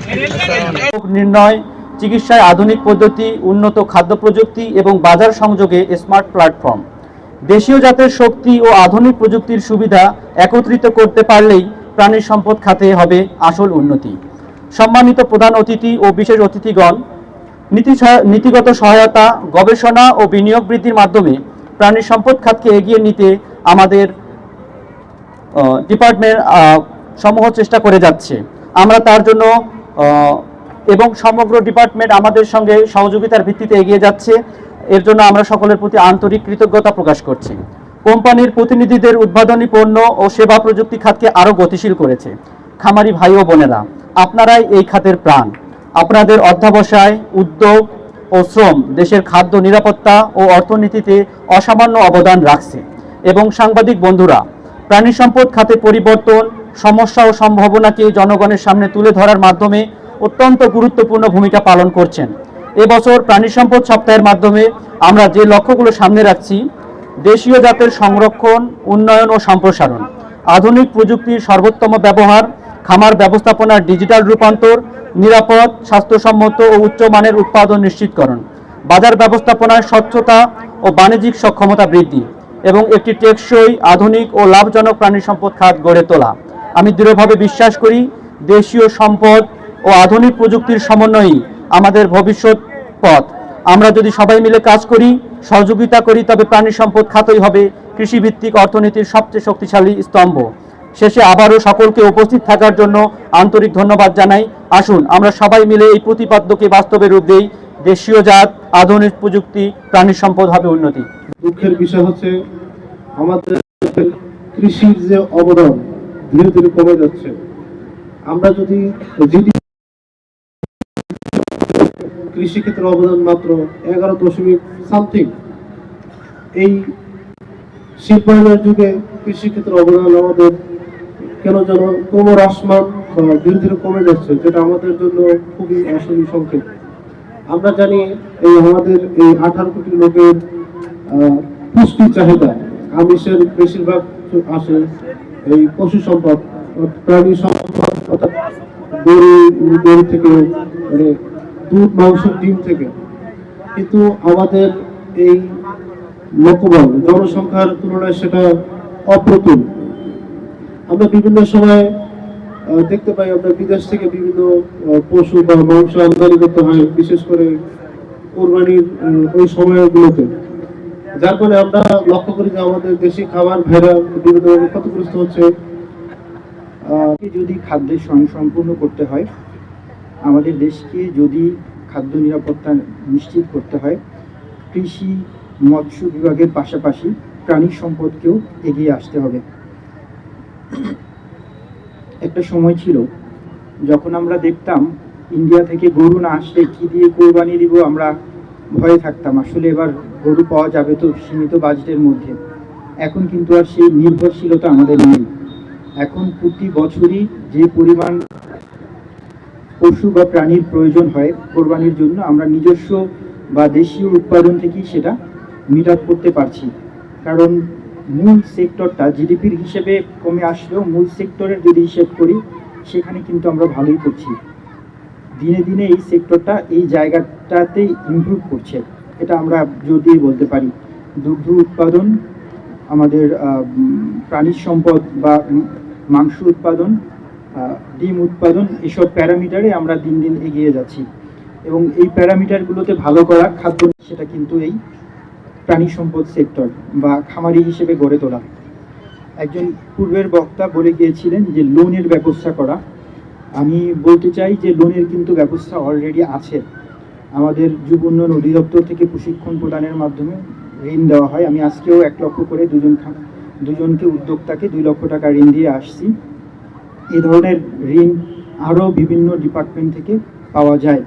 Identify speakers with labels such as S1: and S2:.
S1: রোগ নির্ণয়, চিকিৎসায় আধুনিক পদ্ধতি, উন্নত খাদ্য প্রযুক্তি এবং বাজার সংযোগে স্মার্ট প্ল্যাটফর্ম। দেশীয় জাতের শক্তি ও আধুনিক প্রযুক্তির সুবিধা একত্রিত করতে পারলেই প্রাণী সম্পদ খাতে হবে আসল উন্নতি। সম্মানিত প্রধান অতিথি ও বিশেষ অতিথিগণ, নীতিগত সহায়তা, গবেষণা ও বিনিয়োগ বৃদ্ধির মাধ্যমে প্রাণী সম্পদ খাতকে এগিয়ে নিতে আমাদের ডিপার্টমেন্ট সমূহ চেষ্টা করে যাচ্ছে। আমরা তার জন্য এবং সমগ্র ডিপার্টমেন্ট আমাদের সঙ্গে সহযোগিতার ভিত্তিতে এগিয়ে যাচ্ছে। এর জন্য আমরা সকলের প্রতি আন্তরিক কৃতজ্ঞতা প্রকাশ করছি। কোম্পানির প্রতিনিধিদের উদ্ভাবনী পণ্য ও সেবা প্রযুক্তি খাতকে আরও গতিশীল করেছে। খামারি ভাই ও বোনেরা, আপনারাই এই খাতের প্রাণ। আপনাদের অধ্যবসায়, উদ্যোগ ও শ্রম দেশের খাদ্য নিরাপত্তা ও অর্থনীতিতে অসামান্য অবদান রাখছে। এবং সাংবাদিক বন্ধুরা, প্রাণী সম্পদ খাতে পরিবর্তন, সমস্যা ও সম্ভাবনাকে জনগণের সামনে তুলে ধরার মাধ্যমে অত্যন্ত গুরুত্বপূর্ণ ভূমিকা পালন করছেন। এবছর প্রাণী সম্পদ সপ্তাহের মাধ্যমে আমরা যে লক্ষ্যগুলো সামনে রাখছি: দেশীয় জাতের সংরক্ষণ, উন্নয়ন ও সম্প্রসারণ, আধুনিক প্রযুক্তির সর্বোত্তম ব্যবহার, খামার ব্যবস্থাপনার ডিজিটাল রূপান্তর, নিরাপদ, স্বাস্থ্যসম্মত ও উচ্চমানের উৎপাদন নিশ্চিতকরণ, বাজার ব্যবস্থাপনার স্বচ্ছতা ও বাণিজ্যিক সক্ষমতা বৃদ্ধি এবং একটি টেকসই, আধুনিক ও লাভজনক প্রাণী সম্পদ খাত গড়ে তোলা। আমি দৃঢ়ভাবে বিশ্বাস করি, দেশীয় সম্পদ ও আধুনিক প্রযুক্তির সমন্বয়ই আমাদের ভবিষ্যৎ পথ। আমরা যদি সবাই মিলে কাজ করি, সহযোগিতা করি, তবে প্রাণী সম্পদ খাতই হবে কৃষিভিত্তিক অর্থনীতির সবচেয়ে শক্তিশালী স্তম্ভ। শেষে আবারও সকলকে উপস্থিত থাকার জন্য আন্তরিক ধন্যবাদ জানাই। আসুন আমরা সবাই মিলে এই প্রতিপাদ্যকে বাস্তবে রূপ দেই। দেশীয় জাত, আধুনিক প্রযুক্তি, প্রাণী সম্পদ হবে উন্নতি।
S2: দুঃখের বিষয় হচ্ছে আমাদের কৃষির যে অবদান ধীরে ধীরে কমে যাচ্ছে। আমরা যদি কৃষি ক্ষেত্রে অবদান মাত্র 11.something, এই শিল্পায়নের যুগে কৃষি ক্ষেত্রে অবদান আমাদের কেন যেন ক্রমশ হ্রাসমান ধীরে ধীরে কমে যাচ্ছে, যেটা আমাদের জন্য খুবই অশনি সংকেত। আমরা জানি আমাদের এই 18 কোটি লোকের পুষ্টি চাহিদা, আমিষের বেশিরভাগ আসে এই পশু সম্পদ, প্রাণী সম্পদ, অর্থাৎ গরু থেকে, মানে দুধ, মাংস, ডিম থেকে। কিন্তু আমাদের এই লোকবল, জনসংখ্যার তুলনায় সেটা অপ্রতুল। আমরা বিভিন্ন সময় দেখতে পাই, আমরা বিদেশ থেকে বিভিন্ন পশু বা মাংস আমদানি করতে হয়, বিশেষ করে কোরবানির ওই সময়গুলোতে। যার ফলে আমরা লক্ষ্য করি যে আমাদের দেশি খাবার ভাইরা বিভিন্নভাবে ক্ষতিগ্রস্ত হচ্ছে।
S3: যদি খাদ্যের স্বয়ংসম্পূর্ণ করতে হয়, আমাদের দেশকে যদি খাদ্য নিরাপত্তা নিশ্চিত করতে হয়, কৃষি, মৎস্য বিভাগের পাশাপাশি প্রাণী সম্পদকেও এগিয়ে আসতে হবে। একটা সময় ছিল যখন আমরা দেখতাম ইন্ডিয়া থেকে গরু না আসলে কি দিয়ে কোরবানি দিব, আমরা ভয়ে থাকতাম। আসলে এবার গরু পাওয়া যাবে তো সীমিত বাজেটের মধ্যে। এখন কিন্তু আর সেই নির্ভরশীলতা আমাদের নেই। এখন প্রতি বছরই যে পরিমাণ পশু বা প্রাণীর প্রয়োজন হয় কোরবানির জন্য, আমরা নিজস্ব বা দেশীয় উৎপাদন থেকেই সেটা মিট আপ করতে পারছি। কারণ মূল সেক্টরটা জিডিপির হিসেবে কমে আসলেও মূল সেক্টরের যদি হিসেব করি, সেখানে কিন্তু আমরা ভালোই করছি। দিনে দিনে এই সেক্টরটা এই জায়গাটাতেই ইমপ্রুভ করছে, এটা আমরা জোর দিয়ে বলতে পারি। দুগ্ধ উৎপাদন, আমাদের প্রাণীজ সম্পদ বা মাংস উৎপাদন, ডিম উৎপাদন, এসব প্যারামিটারে আমরা দিন দিন এগিয়ে যাচ্ছি। এবং এই প্যারামিটারগুলোতে ভালো করা খাদ্য, সেটা কিন্তু এই প্রাণী সম্পদ সেক্টর বা খামারি হিসেবে গড়ে তোলা। একজন পূর্বের বক্তা বলে গিয়েছিলেন যে লোনের ব্যবস্থা করা। আমি বলতে চাই যে লোনের কিন্তু ব্যবস্থা অলরেডি আছে। আমাদের যুব উন্নয়ন অধিদপ্তর থেকে প্রশিক্ষণ প্রদানের মাধ্যমে ঋণ দেওয়া হয়। আমি আজকেও 1 লক্ষ করে দুজনকে উদ্যোক্তাকে 2 লক্ষ টাকা ঋণ দিয়ে আসছি। এই ধরনের ঋণ আরও বিভিন্ন ডিপার্টমেন্ট থেকে পাওয়া যায়।